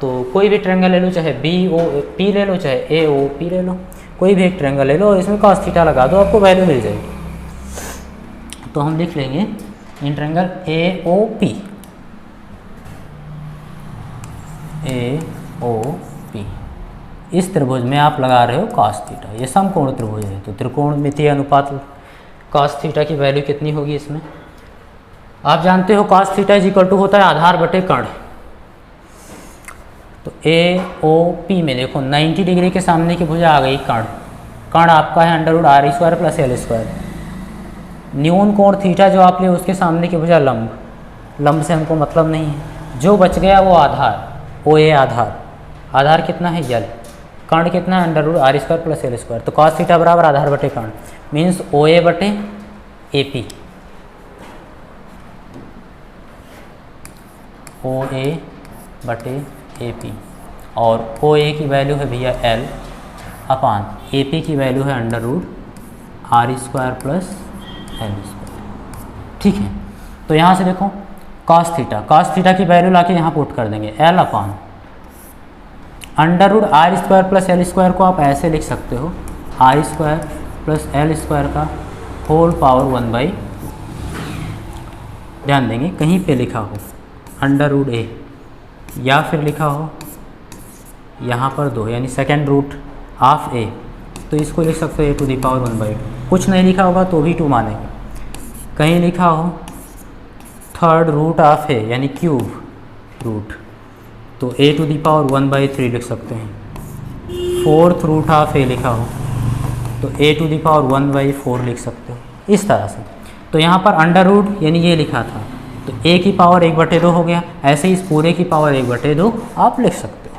[SPEAKER 1] तो कोई भी ट्रायंगल ले लो, चाहे BOP ले लो, चाहे AOP ले लो, कोई भी एक ट्रायंगल ले लो और इसमें cos थीटा लगा दो, आपको वैल्यू मिल जाएगी। तो हम लिख लेंगे इन ट्रायंगल AOP। इस त्रिभुज में आप लगा रहे हो cos थीटा, ये समकोण त्रिभुज है, तो त्रिकोणमितीय अनुपात cos थीटा की वैल्यू कितनी होगी इसमें? आप जानते हो cos theta is equal to होता है आधार बटे कर्ण। तो AOP में देखो 90 डिग्री के सामने की भुजा आ गई कर्ण, कर्ण आपका है √r² प्लस l²। न्यून कोण थीटा जो आप ले उसके सामने की भुजा लंब, लंब से हमको मतलब नहीं है। जो बच गया वो आधार, OA आधार, आधार कितना है यल, कर्ण कितना है √r² प्लस l²। तो cos थीटा बराबर आधार बटे कर्ण, मीन्स OA बटे AP, OA बटे AP, और OA की वैल्यू है भैया L अपान AP की वैल्यू है √r² प्लस l²। ठीक है, तो यहाँ से देखो cos थीटा की वैल्यू लाके यहाँ पुट कर देंगे L अपान √r² प्लस l² को आप ऐसे लिख सकते हो r² प्लस l² का होल पावर 1/, ध्यान देंगे कहीं पे लिखा हो √a या फिर लिखा हो यहाँ पर 2 यानी सेकेंड रूट ऑफ a, तो इसको लिख सकते हो a⁴ कुछ नहीं लिखा होगा तो भी 2 मानेंगे। कहीं लिखा हो थर्ड रूट ऑफ a यानी क्यूब रूट, तो a⁴ लिख सकते हैं। फोर्थ रूट ऑफ a लिखा हो तो a⁴ लिख सकते हो, इस तरह से। तो यहाँ पर अंडर रूट यानी ये लिखा था, तो a की पावर 1/2 हो गया, ऐसे ही इस पूरे की पावर 1/2 आप लिख सकते हो,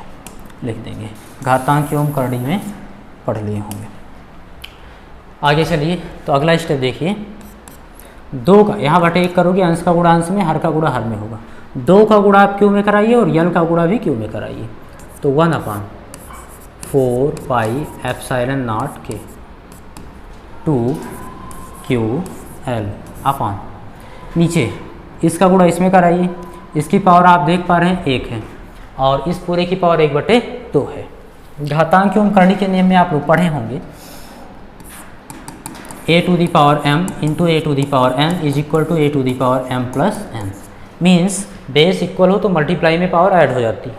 [SPEAKER 1] लिख देंगे। घातांक एवं करणी में पढ़ लिए होंगे। आगे चलिए, तो अगला स्टेप देखिए, 2 का यहाँ बटे 1 करोगे, अंश का गुणा अंश में, हर का गुणा हर में होगा। 2 का गुणा आप क्यू में कराइए और यल का गुणा भी क्यू में कराइए। तो 1/4 पाई एप्सिलॉन नॉट के 2QL अपान नीचे इसका गुणा इसमें कराइए, इसकी पावर आप देख पा रहे हैं 1 है और इस पूरे की पावर 1/2 है। घातांक एवं करणी के नियम में आप लोग पढ़े होंगे, a⁴m into a⁴n is equal to a⁴m plus n। Means base equal हो तो मल्टीप्लाई में पावर ऐड हो जाती है।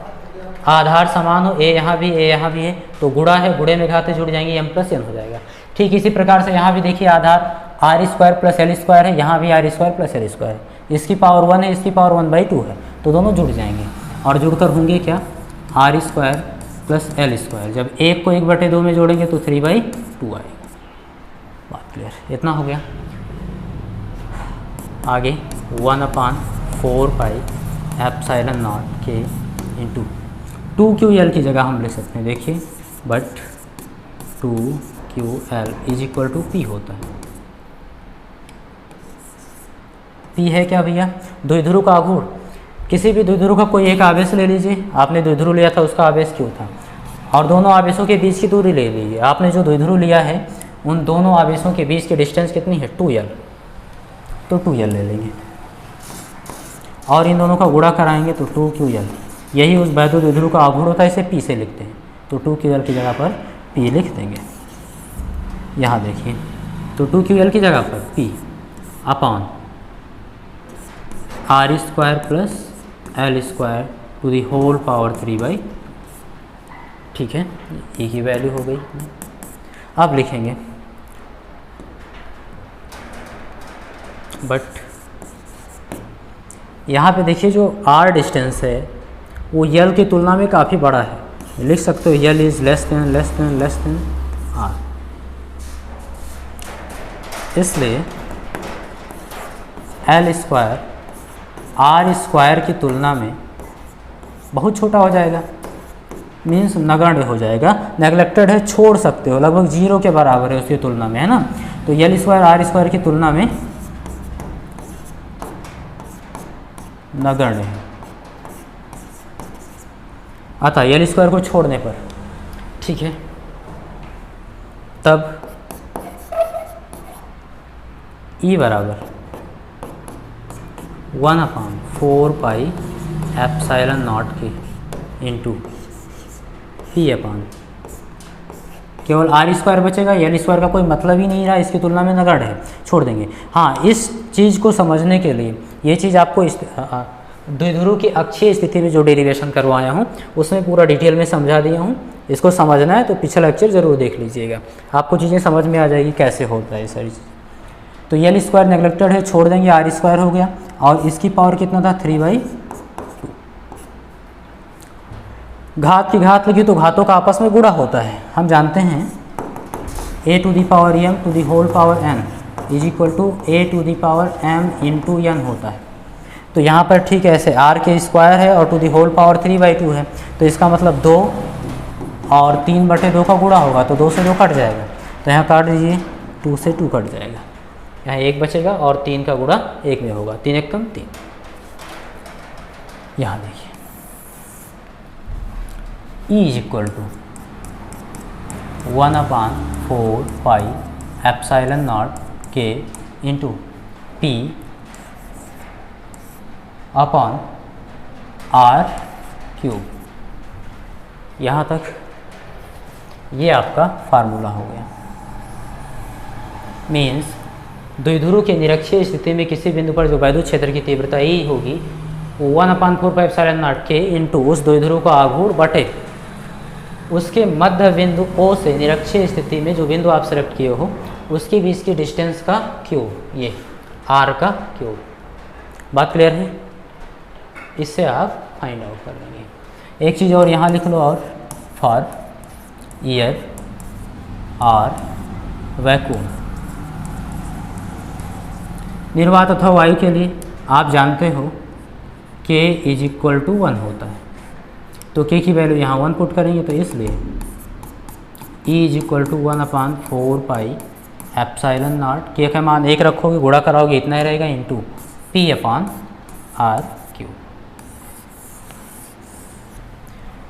[SPEAKER 1] आधार समान हो, a यहाँ भी है, तो गुणा है, गुणे में घाते जुड़ जाएंगे, m प्लस n हो जाएगा। ठीक इसी प्रकार से यहाँ भी देखिए आधार r² प्लस l² है, यहाँ भी r² प्लस l² है, इसकी पावर 1 है, इसकी पावर 1/2 है, तो दोनों जुड़ जाएंगे और जुड़कर होंगे क्या? r² plus l²। जब 1 को 1/2 में जोड़ेंगे तो 3/2 आएगा। बात क्लियर, इतना हो गया। आगे 1/4 4 पाई एप्सिलॉन नॉट के इंटू 2QL की जगह हम ले सकते हैं, देखिए, but 2QL is equal to P होता है। P है क्या भैया? द्विध्रुव का आघूर्ण। किसी भी द्विध्रुव का कोई एक आवेश ले लीजिए, आपने द्विध्रुव लिया था, उसका आवेश Q था, और दोनों आवेशों के बीच की दूरी ले लीजिए। आपने जो द्विध्रुव लिया है उन दोनों आवेशों के बीच की डिस्टेंस कितनी है? 2L, तो 2L ले लेंगे और इन दोनों का गुणा कराएंगे तो 2QL, यही उस वैद्युत द्विध्रुव का आघूर्ण होता है, इसे P से लिखते हैं, तो 2QL की जगह पर P लिख देंगे। यहाँ देखिए, तो 2QL की जगह पर P upon R square plus L square to the whole power 3/, ठीक है, E की वैल्यू हो गई। अब लिखेंगे बट यहाँ पे देखिए जो R डिस्टेंस है वो L की तुलना में काफ़ी बड़ा है, लिख सकते हो L is less than R, इसलिए L स्क्वायर R स्क्वायर की तुलना में बहुत छोटा हो जाएगा, मीन्स नगण्य हो जाएगा, नेगलेक्टेड है, छोड़ सकते हो, लगभग 0 के बराबर है उसकी तुलना में, है ना। तो L स्क्वायर R स्क्वायर की तुलना में नगण्य है, अतः L स्क्वायर को छोड़ने पर, ठीक है, तब E बराबर 1/4 पाई एप्सिलॉन नॉट के इंटू P अपॉन, केवल R स्क्वायर बचेगा, L स्क्वायर का कोई मतलब ही नहीं रहा, इसकी तुलना में नगण्य है, छोड़ देंगे। हाँ, इस चीज़ को समझने के लिए ये चीज़ आपको द्विध्रुव की अक्षीय स्थिति में जो डेरिवेशन करवाया हूँ उसमें पूरा डिटेल में समझा दिया हूँ। इसको समझना है तो पिछला लेक्चर ज़रूर देख लीजिएगा, आपको चीज़ें समझ में आ जाएगी कैसे होता है सारी चीज़। तो L स्क्वायर नेगलेक्टेड है, छोड़ देंगे, R स्क्वायर हो गया, और इसकी पावर कितना था? 3/2। घात की घात लगी तो घातों का आपस में गुणा होता है, हम जानते हैं a to the power m to the whole power n is equal to a to the power m into n होता है। तो यहाँ पर ठीक है, ऐसे r के स्क्वायर है और टू दी होल पावर 3/2 है, तो इसका मतलब 2 और 3/2 का गुणा होगा, तो 2 से 2 कट जाएगा, तो यहाँ काट दीजिए, 2 से 2 कट जाएगा, यहाँ 1 बचेगा और 3 का गुणा 1 में होगा, 3 1 कम 3। यहाँ देखिए E is equal to 1/4 pi epsilon not के into P upon R cube. यहाँ तक ये आपका फार्मूला हो गया। मीन्स द्विध्रुव के निरक्षीय स्थिति में किसी बिंदु पर जो वैद्युत क्षेत्र की तीव्रता E होगी वो 1/4 पाई एप्सिलॉन नॉट के इंटू उस द्विध्रुव का आघूर्ण बटे उसके मध्य बिंदु O से निरक्षीय स्थिति में जो बिंदु आप सेलेक्ट किए हो उसके बीच की डिस्टेंस का क्यूब, ये R का क्यूब। बात क्लियर है? इससे आप फाइंड आउट कर लेंगे। एक चीज़ और यहाँ लिख लो, और फॉर ईयर आर वैक्यूम निर्वात अथवा वायु के लिए आप जानते हो K इज इक्वल टू 1 होता है, तो K की वैल्यू यहाँ 1 पुट करेंगे, तो इसलिए E is equal to 1/4 pi epsilon naught, K का मान 1 रखोगे, गुणा कराओगे, इतना ही रहेगा, into P upon R cube.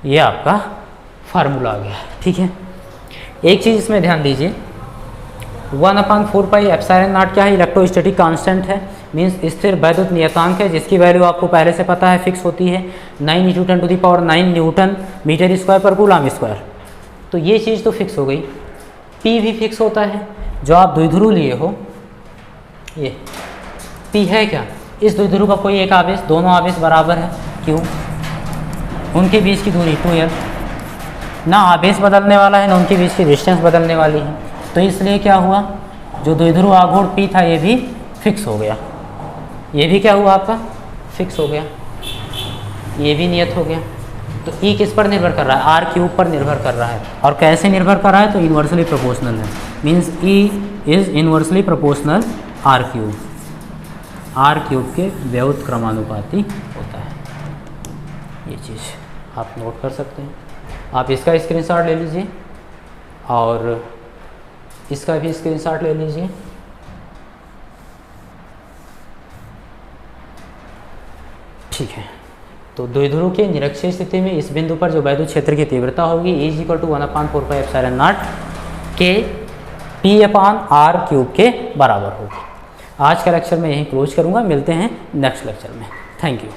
[SPEAKER 1] ये आपका फार्मूला आ गया, ठीक है। एक चीज़ इसमें ध्यान दीजिए, 1/4 पाई एप्सिलॉन नॉट क्या है? इलेक्ट्रोस्टैटिक कांस्टेंट है, मीन्स स्थिर वैद्युत नियतांक है, जिसकी वैल्यू आपको पहले से पता है, फिक्स होती है 9 × 10⁹ न्यूटन मीटर स्क्वायर पर कूलम स्क्वायर। तो ये चीज़ तो फिक्स हो गई। P भी फिक्स होता है, जो आप द्विध्रुव लिए हो, ये P है क्या? इस द्विध्रुव का कोई एक आवेश, दोनों आवेश बराबर है, क्यों? उनके बीच की दूरी 2L, ना आवेश बदलने वाला है ना उनके बीच की डिस्टेंस बदलने वाली है, तो इसलिए क्या हुआ, जो द्विध्रुव आघूर्ण P था ये भी फिक्स हो गया। ये भी क्या हुआ आपका? फिक्स हो गया। ये भी नियत हो गया। तो E किस पर निर्भर कर रहा है? R क्यूब पर निर्भर कर रहा है। और कैसे निर्भर कर रहा है? तो इन्वर्सली प्रोपोर्शनल है, means E is inversely proportional R cube. R cube के व्युत्क्रमानुपाती क्रमानुपाती होता है। ये चीज़ आप नोट कर सकते हैं। आप इसका स्क्रीनशॉट ले लीजिए और इसका भी स्क्रीनशॉट ले लीजिए। ठीक है, तो द्विध्रुव के निरक्षीय स्थिति में इस बिंदु पर जो वैद्युत क्षेत्र की तीव्रता होगी E = 1/4πε0 के P/r³ के बराबर होगी। आज का लेक्चर मैं यहीं क्लोज करूँगा, मिलते हैं नेक्स्ट लेक्चर में। Thank you.